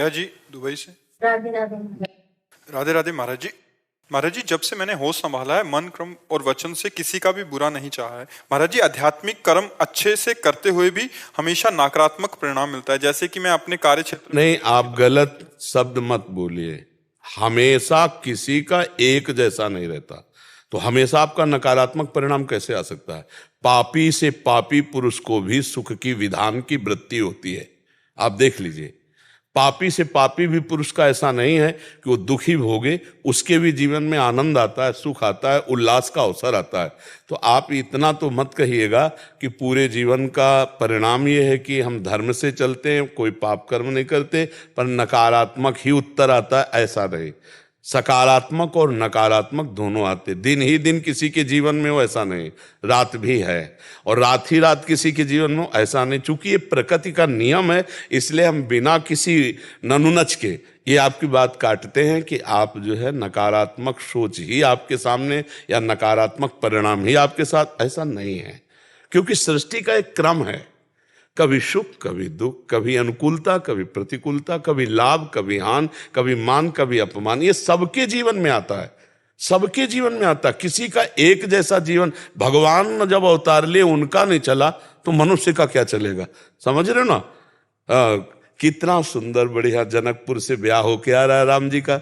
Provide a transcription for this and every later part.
भैया जी दुबई से। राधे राधे। राधे राधे महाराज जी। महाराज जी, जब से मैंने होश संभाला है, मन कर्म और वचन से किसी का भी बुरा नहीं चाहा है। महाराज जी, आध्यात्मिक कर्म अच्छे से करते हुए भी हमेशा नकारात्मक परिणाम मिलता है। जैसे कि मैं अपने कार्य क्षेत्र नहीं, आप गलत शब्द मत बोलिए। हमेशा किसी का एक जैसा नहीं रहता, तो हमेशा आपका नकारात्मक परिणाम कैसे आ सकता है? पापी से पापी पुरुष को भी सुख की विधान की वृत्ति होती है। आप देख लीजिए, पापी से पापी भी पुरुष का ऐसा नहीं है कि वो दुखी भोगे, उसके भी जीवन में आनंद आता है, सुख आता है, उल्लास का अवसर आता है। तो आप इतना तो मत कहिएगा कि पूरे जीवन का परिणाम ये है कि हम धर्म से चलते हैं, कोई पाप कर्म नहीं करते, पर नकारात्मक ही उत्तर आता है। ऐसा नहीं, सकारात्मक और नकारात्मक दोनों आते। दिन ही दिन किसी के जीवन में हो ऐसा नहीं, रात भी है, और रात ही रात किसी के जीवन में ऐसा नहीं। चूंकि ये प्रकृति का नियम है, इसलिए हम बिना किसी ननुनच के ये आपकी बात काटते हैं कि आप जो है नकारात्मक सोच ही आपके सामने या नकारात्मक परिणाम ही आपके साथ। ऐसा नहीं है, क्योंकि सृष्टि का एक क्रम है, कभी सुख कभी दुख, कभी अनुकूलता कभी प्रतिकूलता, कभी लाभ कभी हानि, कभी मान कभी अपमान। ये सबके जीवन में आता है, सबके जीवन में आता है। किसी का एक जैसा जीवन, भगवान जब अवतार लिए उनका नहीं चला तो मनुष्य का क्या चलेगा? समझ रहे हो ना? कितना सुंदर बढ़िया जनकपुर से ब्याह होके आ रहा है राम जी का।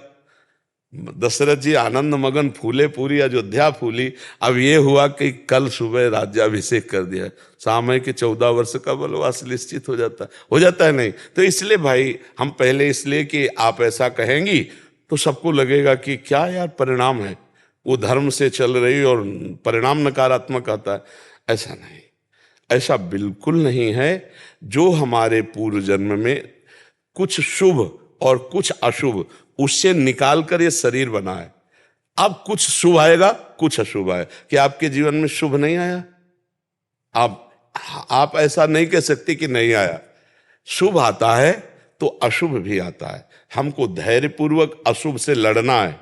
दशरथ जी आनंद मगन फूले, पूरी अयोध्या फूली। अब ये हुआ कि कल सुबह राज्याभिषेक कर दिया, सामय के 14 वर्ष का वनवास निश्चित हो जाता है नहीं? तो इसलिए भाई हम पहले इसलिए कि आप ऐसा कहेंगी तो सबको लगेगा कि क्या यार परिणाम है, वो धर्म से चल रही और परिणाम नकारात्मक आता है। ऐसा नहीं, ऐसा बिल्कुल नहीं है। जो हमारे पूर्व जन्म में कुछ शुभ और कुछ अशुभ, उससे निकाल कर ये शरीर बना है। अब कुछ शुभ आएगा, कुछ अशुभ आए। कि आपके जीवन में शुभ नहीं आया? आप ऐसा नहीं कह सकते कि नहीं आया। शुभ आता है तो अशुभ भी आता है। हमको धैर्यपूर्वक अशुभ से लड़ना है।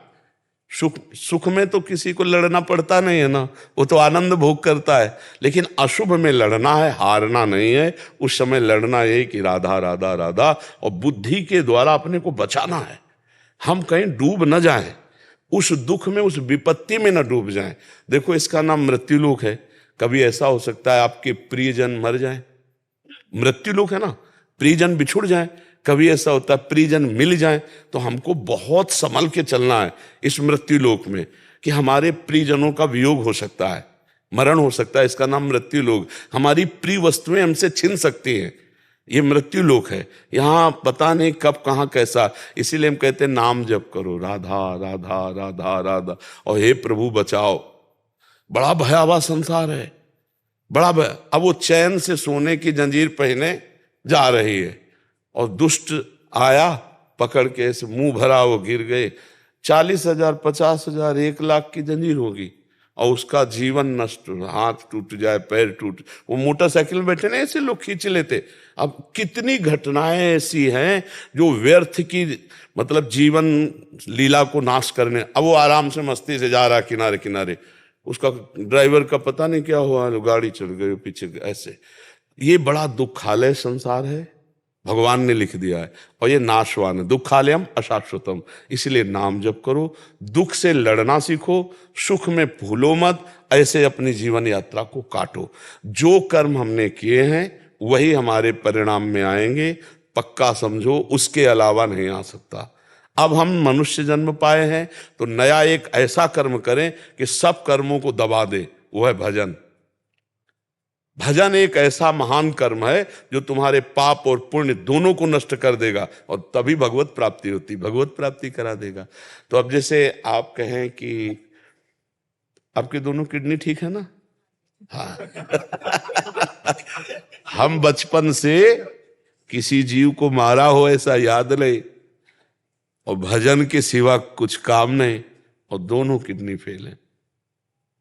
सुख में तो किसी को लड़ना पड़ता नहीं है ना, वो तो आनंद भोग करता है। लेकिन अशुभ में लड़ना है, हारना नहीं है। उस समय लड़ना है कि राधा राधा राधा, और बुद्धि के द्वारा अपने को बचाना है। हम कहीं डूब न जाएं, उस दुख में, उस विपत्ति में न डूब जाएं। देखो, इसका नाम मृत्युलोक है। कभी ऐसा हो सकता है आपके प्रियजन मर जाएं, मृत्युलोक है ना, प्रियजन बिछुड़ जाएं। कभी ऐसा होता है प्रियजन मिल जाएं। तो हमको बहुत संभल के चलना है इस मृत्युलोक में, कि हमारे प्रियजनों का वियोग हो सकता है, मरण हो सकता है। इसका नाम मृत्युलोक। हमारी प्रिय वस्तुएं हमसे छिन सकती हैं, ये मृत्यु लोक है। यहाँ पता नहीं कब कहाँ कैसा। इसीलिए हम कहते हैं नाम जप करो, राधा राधा राधा राधा, और हे प्रभु बचाओ। बड़ा भयावह संसार है, बड़ा अब वो चैन से सोने की जंजीर पहने जा रही है, और दुष्ट आया पकड़ के ऐसे मुंह भरा, वो गिर गए। 40,000 50,000 1 लाख की जंजीर होगी, और उसका जीवन नष्ट, हाथ टूट जाए, पैर टूट। वो मोटरसाइकिल में बैठे ना, ऐसे लोग खींच लेते। अब कितनी घटनाएं ऐसी हैं जो व्यर्थ की, मतलब जीवन लीला को नाश करने। अब वो आराम से मस्ती से जा रहा किनारे किनारे, उसका ड्राइवर का पता नहीं क्या हुआ, गाड़ी चढ़ गई पीछे ऐसे। ये बड़ा दुखालय संसार है, भगवान ने लिख दिया है, और ये नाशवान है। दुखालयम अशाश्वतम। इसलिए नाम जप करो, दुख से लड़ना सीखो, सुख में भूलो मत। ऐसे अपनी जीवन यात्रा को काटो। जो कर्म हमने किए हैं वही हमारे परिणाम में आएंगे, पक्का समझो, उसके अलावा नहीं आ सकता। अब हम मनुष्य जन्म पाए हैं तो नया एक ऐसा कर्म करें कि सब कर्मों को दबा दे, वो है भजन। भजन एक ऐसा महान कर्म है जो तुम्हारे पाप और पुण्य दोनों को नष्ट कर देगा, और तभी भगवत प्राप्ति होती, भगवत प्राप्ति करा देगा। तो अब जैसे आप कहें कि आपकी दोनों किडनी ठीक है ना? हाँ। हम बचपन से किसी जीव को मारा हो ऐसा याद नहीं, और भजन के सिवा कुछ काम नहीं, और दोनों किडनी फेल है।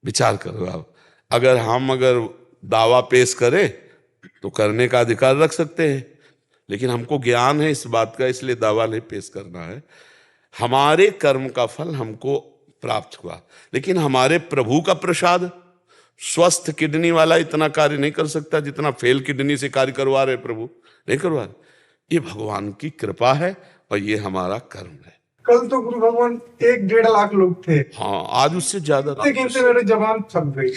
विचार करो आप, अगर दावा पेश करें तो करने का अधिकार रख सकते हैं, लेकिन हमको ज्ञान है इस बात का, इसलिए दावा नहीं पेश करना है। हमारे कर्म का फल हमको प्राप्त हुआ, लेकिन हमारे प्रभु का प्रसाद, स्वस्थ किडनी वाला इतना कार्य नहीं कर सकता जितना फेल किडनी से कार्य करवा रहे प्रभु, नहीं करवा रहे। ये भगवान की कृपा है, और ये हमारा कर्म है। कल तो गुरु भगवान 1-1.5 लाख लोग थे, हाँ, आज उससे ज्यादा लेकिन से मेरे जबान थक गई।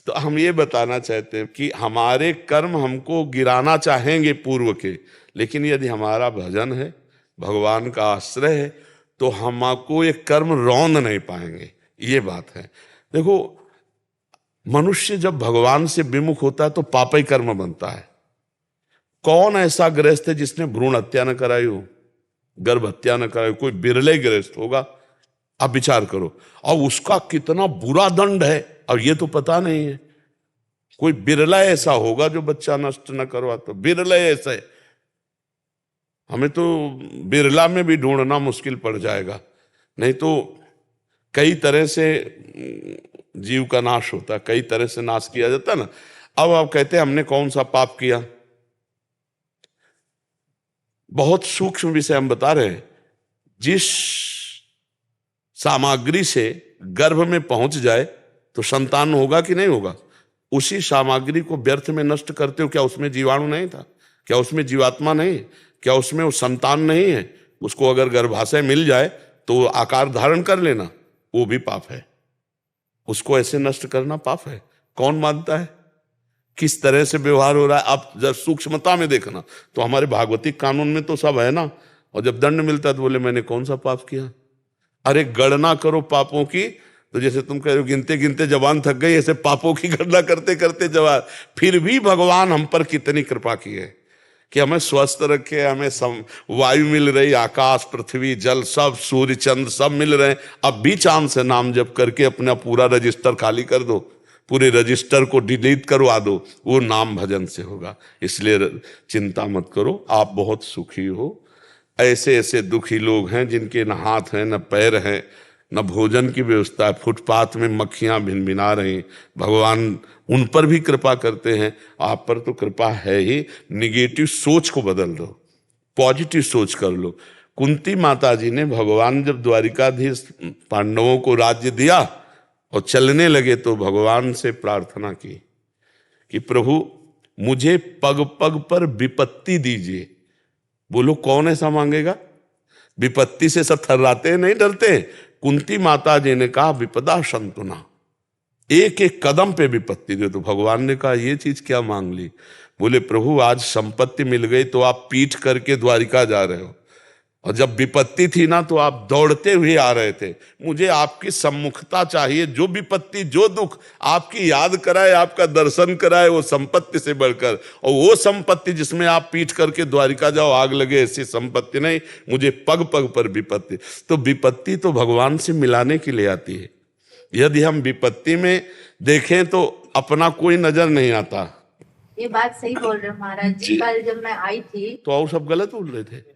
तो हम ये बताना चाहते हैं कि हमारे कर्म हमको गिराना चाहेंगे पूर्व के, लेकिन यदि हमारा भजन है, भगवान का आश्रय है, तो हमको ये कर्म रौंद नहीं पाएंगे। ये बात है। देखो, मनुष्य जब भगवान से विमुख होता है तो पापी कर्म बनता है। कौन ऐसा गृहस्थ है जिसने भ्रूण हत्या न कराई हो, गर्भ हत्या न कराई हो? कोई बिरले गृहस्थ होगा। आप विचार करो, और उसका कितना बुरा दंड है, और ये तो पता नहीं है। कोई बिरला ऐसा होगा जो बच्चा नष्ट न करवा, तो बिरले ऐसे हमें तो बिरला में भी ढूंढना मुश्किल पड़ जाएगा। नहीं तो कई तरह से जीव का नाश होता है, कई तरह से नाश किया जाता है ना। अब आप कहते हैं हमने कौन सा पाप किया, बहुत सूक्ष्म विषय हम बता रहे हैं। जिस सामग्री से गर्भ में पहुंच जाए तो संतान होगा कि नहीं होगा, उसी सामग्री को व्यर्थ में नष्ट करते हो। क्या उसमें जीवाणु नहीं था? क्या उसमें जीवात्मा नहीं? क्या उसमें वो संतान नहीं है? उसको अगर गर्भाशय मिल जाए तो आकार धारण कर लेना, वो भी पाप है। उसको ऐसे नष्ट करना पाप है। कौन मानता है? किस तरह से व्यवहार हो रहा है आप जब सूक्ष्मता में देखना। तो हमारे भागवतिक कानून में तो सब है ना। और जब दंड मिलता है तो बोले मैंने कौन सा पाप किया। अरे गणना करो पापों की, तो जैसे तुम कह रहे हो गिनते गिनते जबान थक गई, ऐसे पापों की गणना करते करते जवान। फिर भी भगवान हम पर कितनी कृपा की है कि हमें स्वस्थ रखे, हमें वायु मिल रही, आकाश पृथ्वी जल सब, सूर्य चंद्र सब मिल रहे हैं। अब भी चांद से नाम जप करके अपना पूरा रजिस्टर खाली कर दो, पूरे रजिस्टर को डिलीट करवा दो, वो नाम भजन से होगा। इसलिए चिंता मत करो, आप बहुत सुखी हो। ऐसे ऐसे दुखी लोग हैं जिनके न हाथ हैं न पैर हैं, न भोजन की व्यवस्था है, फुटपाथ में मक्खियां भिनभिना रही, भगवान उन पर भी कृपा करते हैं। आप पर तो कृपा है ही। निगेटिव सोच को बदल दो, पॉजिटिव सोच कर लो। कुंती माता जी ने भगवान जब द्वारिकाधीश पांडवों को राज्य दिया और चलने लगे तो भगवान से प्रार्थना की कि प्रभु मुझे पग पग पर विपत्ति दीजिए। बोलो कौन ऐसा मांगेगा? विपत्ति से सब थर्राते हैं, नहीं डरते। कुंती माता जी ने कहा विपदा संतुना, एक एक कदम पे विपत्ति दे। तो भगवान ने कहा ये चीज क्या मांग ली? बोले प्रभु आज संपत्ति मिल गई तो आप पीठ करके द्वारिका जा रहे हो, और जब विपत्ति थी ना तो आप दौड़ते हुए आ रहे थे। मुझे आपकी सम्मुखता चाहिए, जो विपत्ति जो दुख आपकी याद कराए, आपका दर्शन कराए, वो संपत्ति से बढ़कर। और वो संपत्ति जिसमें आप पीठ करके द्वारिका जाओ आग लगे, ऐसी संपत्ति नहीं, मुझे पग पग पर विपत्ति। तो विपत्ति तो भगवान से मिलाने के लिए आती है। यदि हम विपत्ति में देखें तो अपना कोई नजर नहीं आता। ये बात सही बोल रहे हो महाराज जी। कल जब मैं आई थी तो और सब गलत बोल रहे थे।